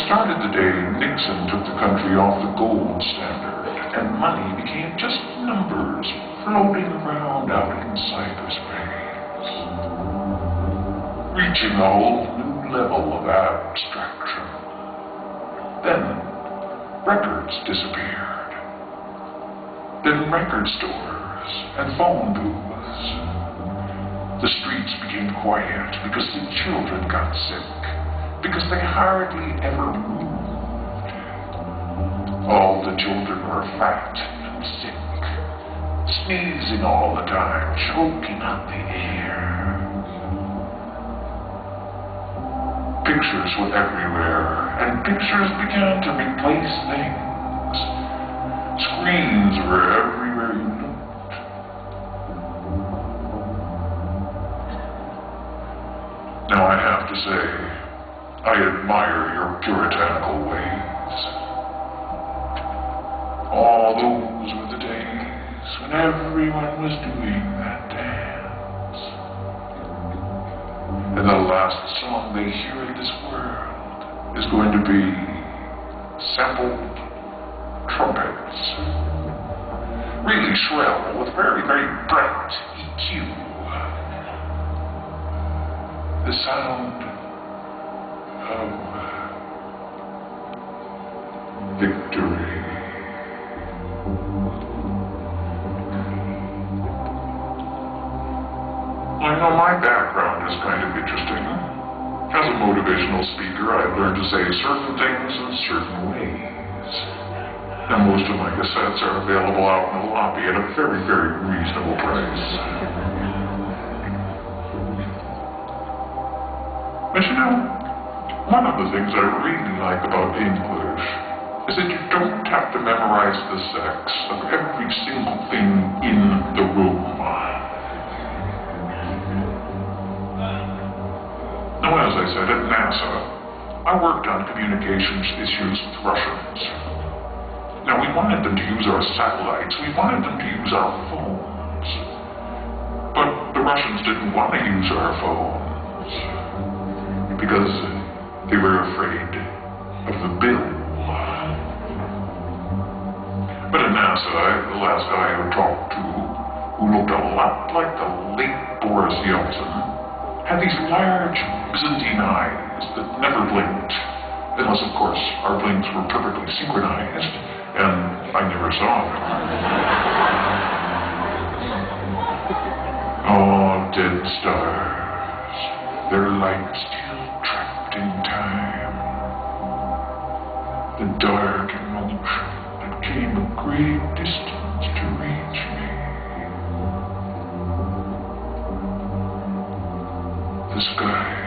started the day Nixon took the country off the gold standard, and money became just numbers floating around out in cyberspace, reaching a whole new level of abstraction. Then, records disappeared. Then record stores and phone booths. The streets became quiet because the children got sick, because they hardly ever moved. All the children were fat and sick, sneezing all the time, choking out the air. Pictures were everywhere, and pictures began to replace things. Screens were everywhere you looked. Now I have to say, I admire your puritanical ways. All those were the days when everyone was doing that dance. And the last song they hear in this world is going to be sampled trumpets. Really shrill, with very, very bright EQ. The sound of victory. I know my background is kind of interesting. As a motivational speaker, I've learned to say certain things in certain ways. And most of my cassettes are available out in the lobby at a very, very reasonable price. But you know, one of the things I really like about English is that you don't have to memorize the sex of every single thing in the room. Now, as I said, at NASA, I worked on communications issues with Russians. Now, we wanted them to use our satellites, we wanted them to use our phones. But the Russians didn't want to use our phones because they were afraid of the bill. But at NASA, the last guy I talked to, who looked a lot like the late Boris Yeltsin, had these large Byzantine eyes that never blinked, unless, of course, our blinks were perfectly synchronized, and I never saw them. Oh, dead stars, their light still trapped in time. The dark emotion that came a great distance to reach me. The sky